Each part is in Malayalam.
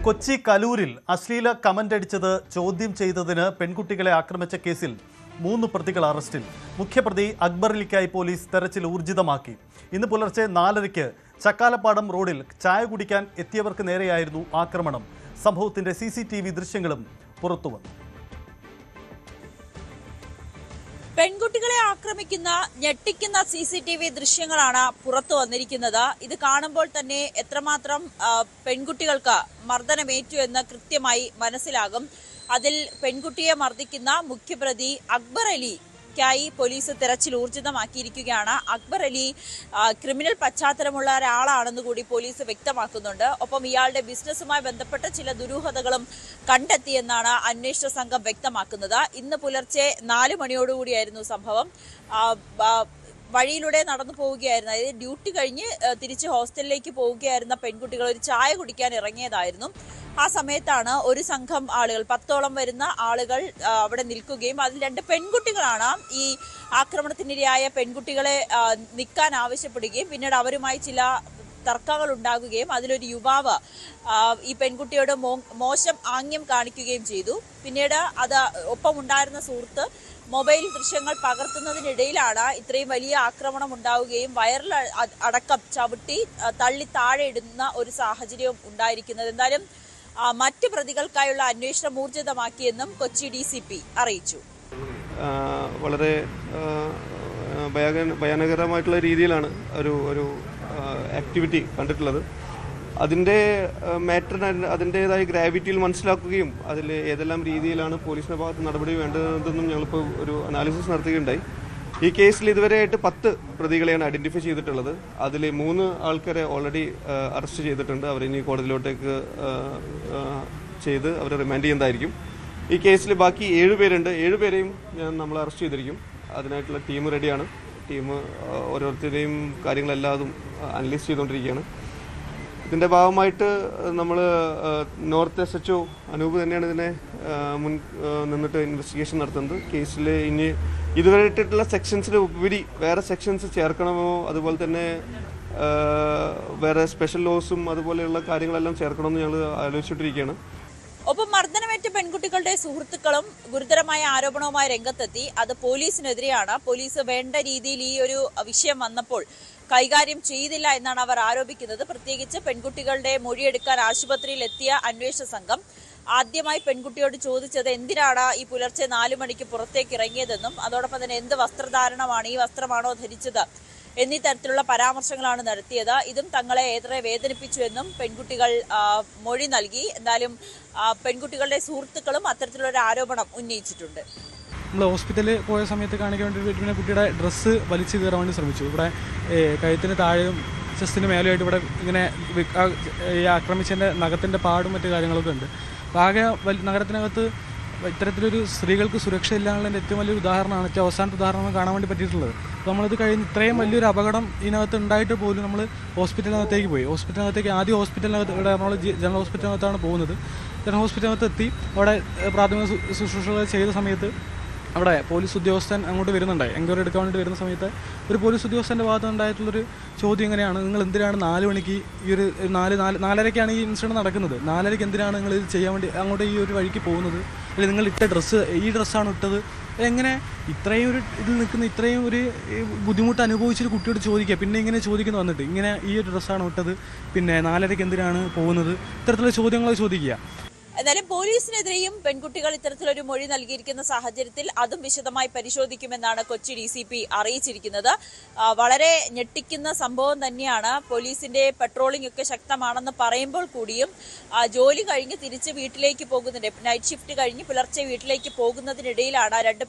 കൊച്ചി കലൂരിൽ അശ്ലീല കമന്റ് അടിച്ചത് ചോദ്യം ചെയ്തതിന് പെൺകുട്ടികളെ ആക്രമിച്ച കേസിൽ 3 പ്രതികൾ അറസ്റ്റിൽ. മുഖ്യപ്രതി അക്ബർ അലിക്കായി പോലീസ് തെരച്ചിൽ ഊർജിതമാക്കി. ഇന്ന് പുലർച്ചെ 4:30 ചക്കാലപ്പാടം റോഡിൽ ചായ കുടിക്കാൻ എത്തിയവർക്ക് നേരെയായിരുന്നു ആക്രമണം. സംഭവത്തിന്റെ CCTV ദൃശ്യങ്ങളും പുറത്തുവന്നു. പെൺകുട്ടികളെ ആക്രമിക്കുന്ന ഞെട്ടിക്കുന്ന CCTV ദൃശ്യങ്ങളാണ് പുറത്തു വന്നിരിക്കുന്നത്. ഇത് കാണുമ്പോൾ തന്നെ എത്രമാത്രം പെൺകുട്ടികൾക്ക് മർദ്ദനമേറ്റു എന്ന് കൃത്യമായി മനസ്സിലാകും. അതിൽ പെൺകുട്ടിയെ മർദ്ദിക്കുന്ന മുഖ്യപ്രതി അക്ബർ അലിക്കായി പോലീസ് തെരച്ചിൽ ഊർജിതമാക്കിയിരിക്കുകയാണ്. അക്ബർ അലി ക്രിമിനൽ പശ്ചാത്തലമുള്ള ഒരാളാണെന്ന് കൂടി പോലീസ് വ്യക്തമാക്കുന്നുണ്ട്. ഒപ്പം ഇയാളുടെ ബിസിനസ്സുമായി ബന്ധപ്പെട്ട ചില ദുരൂഹതകളും കണ്ടെത്തിയെന്നാണ് അന്വേഷണ സംഘം വ്യക്തമാക്കുന്നത്. ഇന്ന് പുലർച്ചെ 4 മണിയോടുകൂടിയായിരുന്നു സംഭവം. വഴിയിലൂടെ നടന്നു പോവുകയായിരുന്നു, അതായത് ഡ്യൂട്ടി കഴിഞ്ഞ് തിരിച്ച് ഹോസ്റ്റലിലേക്ക് പോവുകയായിരുന്ന പെൺകുട്ടികൾ ഒരു ചായ കുടിക്കാൻ ഇറങ്ങിയതായിരുന്നു. ആ സമയത്താണ് ഒരു സംഘം ആളുകൾ, 10ഓളം വരുന്ന ആളുകൾ അവിടെ നിൽക്കുകയും അതിൽ 2 പെൺകുട്ടികളാണ് ഈ ആക്രമണത്തിനിരയായ പെൺകുട്ടികളെ നിൽക്കാൻ ആവശ്യപ്പെടുകയും പിന്നീട് അവരുമായി ചില തർക്കങ്ങൾ ഉണ്ടാകുകയും അതിലൊരു യുവാവ് ഈ പെൺകുട്ടിയോട് മോശം ആംഗ്യം കാണിക്കുകയും ചെയ്തു. പിന്നീട് അത് ഒപ്പമുണ്ടായിരുന്ന സുഹൃത്ത് മൊബൈൽ ദൃശ്യങ്ങൾ പകർത്തുന്നതിനിടയിലാണ് ഇത്രയും വലിയ ആക്രമണം ഉണ്ടാവുകയും വയറിൽ അടക്കം ചവിട്ടി തള്ളി താഴെ ഇടുന്ന ഒരു സാഹചര്യം ഉണ്ടായിരിക്കുന്നത്. എന്തായാലും മറ്റ് പ്രതികൾക്കായുള്ള അന്വേഷണം ഊർജിതമാക്കിയെന്നും കൊച്ചി DCP അറിയിച്ചു. വളരെ ഭയാനകരമായിട്ടുള്ള രീതിയിലാണ് ഒരു ആക്ടിവിറ്റി കണ്ടിട്ടുള്ളത്. അതിൻ്റെ മാറ്ററിന് അതിൻ്റേതായ ഗ്രാവിറ്റിയിൽ മനസ്സിലാക്കുകയും അതിൽ ഏതെല്ലാം രീതിയിലാണ് പോലീസിൻ്റെ ഭാഗത്ത് നടപടി വേണ്ടതെന്നും ഞങ്ങളിപ്പോൾ ഒരു അനാലിസിസ് നടത്തുകയുണ്ടായി. ഈ കേസിൽ ഇതുവരെയായിട്ട് 10 പ്രതികളെയാണ് ഐഡൻറ്റിഫൈ ചെയ്തിട്ടുള്ളത്. അതിൽ 3 ആൾക്കാരെ ഓൾറെഡി അറസ്റ്റ് ചെയ്തിട്ടുണ്ട്. അവരിനി കോടതിയിലോട്ടേക്ക് ചെയ്ത് അവരെ റിമാൻഡ് ചെയ്യുന്നതായിരിക്കും. ഈ കേസിൽ ബാക്കി 7 പേരുണ്ട്. 7 പേരെയും നമ്മൾ അറസ്റ്റ് ചെയ്തിരിക്കും. അതിനായിട്ടുള്ള ടീം റെഡിയാണ്. ടീം ഓരോരുത്തരുടെയും കാര്യങ്ങളെല്ലാതും അനലൈസ് ചെയ്തുകൊണ്ടിരിക്കുകയാണ്. ഇതിൻ്റെ ഭാഗമായിട്ട് നമ്മൾ നോർത്ത് SHO അനൂപ് തന്നെയാണ് ഇതിനെ നിന്നിട്ട് ഇൻവെസ്റ്റിഗേഷൻ നടത്തുന്നത്. കേസിൽ ഇനി ഇതുവരെ ഇട്ടിട്ടുള്ള സെക്ഷൻസിന് ഉപരി വേറെ സെക്ഷൻസ് ചേർക്കണമോ, അതുപോലെ തന്നെ വേറെ സ്പെഷ്യൽ ലോസും അതുപോലെയുള്ള കാര്യങ്ങളെല്ലാം ചേർക്കണമെന്ന് ഞങ്ങൾ ആലോചിച്ചുകൊണ്ടിരിക്കുകയാണ്. ഒപ്പം മർദ്ദനമേറ്റ പെൺകുട്ടികളുടെ സുഹൃത്തുക്കളും ഗുരുതരമായ ആരോപണവുമായി രംഗത്തെത്തി. അത് പോലീസിനെതിരെയാണ്. പോലീസ് വേണ്ട രീതിയിൽ ഈ ഒരു വിഷയം വന്നപ്പോൾ കൈകാര്യം ചെയ്തില്ല എന്നാണ് അവർ ആരോപിക്കുന്നത്. പ്രത്യേകിച്ച് പെൺകുട്ടികളുടെ മൊഴിയെടുക്കാൻ ആശുപത്രിയിൽ എത്തിയ അന്വേഷണ സംഘം ആദ്യമായി പെൺകുട്ടിയോട് ചോദിച്ചത് എന്തിനാണ് ഈ പുലർച്ചെ 4 മണിക്ക് പുറത്തേക്ക് ഇറങ്ങിയതെന്നും അതോടൊപ്പം തന്നെ എന്ത് വസ്ത്രധാരണമാണ്, ഈ വസ്ത്രമാണോ ധരിച്ചത് എന്നീ തരത്തിലുള്ള പരാമർശങ്ങളാണ് നടത്തിയത്. ഇതും തങ്ങളെ ഏറെ വേദനിപ്പിച്ചുവെന്നും പെൺകുട്ടികൾ മൊഴി നൽകി. എന്തായാലും പെൺകുട്ടികളുടെ സുഹൃത്തുക്കളും അത്തരത്തിലുള്ള ആരോപണം ഉന്നയിച്ചിട്ടുണ്ട്. നമ്മൾ ഹോസ്പിറ്റലിൽ പോയ സമയത്ത് കാണിക്കാൻ വേണ്ടി പിന്നെ കുട്ടിയുടെ ഡ്രസ്സ് വലിച്ചു കയറാൻ വേണ്ടി ശ്രമിച്ചു. ഇവിടെ കഴുത്തിന് താഴെയും ചെസ്റ്റിന് മേലെയായിട്ട് ഇവിടെ ഇങ്ങനെ ഈ ആക്രമിച്ചതിൻ്റെ നഖത്തിൻ്റെ പാടും മറ്റു കാര്യങ്ങളൊക്കെ ഉണ്ട്. അപ്പോൾ ആകെ നഗരത്തിനകത്ത് ഇത്തരത്തിലൊരു സ്ത്രീകൾക്ക് സുരക്ഷ ഇല്ലാന്നുള്ളതിൻ്റെ ഏറ്റവും വലിയൊരു ഉദാഹരണമാണ്, ഏറ്റവും അവസാനത്തെ ഉദാഹരണം കാണാൻ വേണ്ടി പറ്റിയിട്ടുള്ളത്. അപ്പോൾ നമ്മളിത് കഴിഞ്ഞ് ഇത്രയും വലിയൊരു അപകടം ഇതിനകത്ത് ഉണ്ടായിട്ട് പോലും നമ്മൾ ഹോസ്പിറ്റലിനകത്തേക്ക് പോയി. ആദ്യം ഹോസ്പിറ്റലിനകത്ത് ഇവിടെ എറണാകുളം ജനറൽ ഹോസ്പിറ്റലിനകത്താണ് പോകുന്നത്. ജനറൽ ഹോസ്പിറ്റലിനകത്ത് എത്തി അവിടെ പ്രാഥമിക ശുശ്രൂഷകൾ ചെയ്ത സമയത്ത് അവിടെ പോലീസ് ഉദ്യോഗസ്ഥൻ അങ്ങോട്ട് വരുന്നുണ്ടായി. എൻക്വയറി എടുക്കാൻ വേണ്ടി വരുന്ന സമയത്ത് ഒരു പോലീസ് ഉദ്യോഗസ്ഥൻ്റെ ഭാഗത്ത് ഉണ്ടായിട്ടുള്ളൊരു ചോദ്യം എങ്ങനെയാണ്, നിങ്ങൾ എന്തിനാണ് 4 മണിക്ക് ഈ ഒരു 4:30ക്കാണ് ഈ ഇൻസിഡൻറ്റ് നടക്കുന്നത്, 4:30ക്ക് എന്തിനാണ് നിങ്ങൾ ഇത് ചെയ്യാൻ വേണ്ടി അങ്ങോട്ട് ഈ ഒരു വഴിക്ക് പോകുന്നത്, അല്ലെങ്കിൽ നിങ്ങൾ ഇട്ട ഡ്രസ്സ് ഈ ഡ്രസ്സാണ് ഇട്ടത്, എങ്ങനെ ഇത്രയും ഒരു ഇതിൽ നിൽക്കുന്ന ഇത്രയും ഒരു ബുദ്ധിമുട്ട് അനുഭവിച്ചൊരു കുട്ടിയോട് ചോദിക്കുക, പിന്നെ ഇങ്ങനെ ചോദിക്കുന്നു വന്നിട്ട് ഇങ്ങനെ ഈ ഒരു ഡ്രസ്സാണ് ഇട്ടത്, പിന്നെ 4:30ക്ക് എന്തിനാണ് പോകുന്നത്, ഇത്തരത്തിലുള്ള ചോദ്യങ്ങൾ ചോദിക്കുക. എന്നാലും പോലീസിനെതിരെയും പെൺകുട്ടികൾ ഇത്തരത്തിലൊരു മൊഴി നൽകിയിരിക്കുന്ന സാഹചര്യത്തിൽ അതും വിശദമായി പരിശോധിക്കുമെന്നാണ് കൊച്ചി DCP അറിയിച്ചിരിക്കുന്നത്. വളരെ ഞെട്ടിക്കുന്ന സംഭവം തന്നെയാണ്. പോലീസിന്റെ പെട്രോളിംഗ് ഒക്കെ ശക്തമാണെന്ന് പറയുമ്പോൾ കൂടിയും ജോലി കഴിഞ്ഞ് തിരിച്ച് വീട്ടിലേക്ക് പോകുന്നതിന്റെ നൈറ്റ് ഷിഫ്റ്റ് കഴിഞ്ഞ് പുലർച്ചെ വീട്ടിലേക്ക് പോകുന്നതിനിടയിലാണ് 2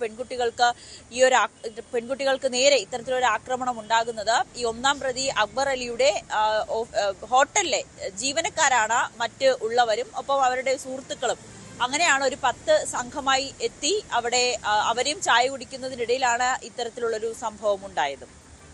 പെൺകുട്ടികൾക്ക് നേരെ ഇത്തരത്തിലൊരു ആക്രമണം ഉണ്ടാകുന്നത്. ഈ 1ാം പ്രതി അക്ബർ അലിയുടെ ഹോട്ടലിലെ ജീവനക്കാരാണ് മറ്റ് ഉള്ളവരും ഒപ്പം അവരുടെ സുഹൃത്തുക്കളും. അങ്ങനെയാണ് ഒരു 10 സംഘമായി എത്തി അവിടെ അവരെയും ചായ കുടിക്കുന്നതിനിടയിലാണ് ഇത്തരത്തിലുള്ളൊരു സംഭവം ഉണ്ടായത്.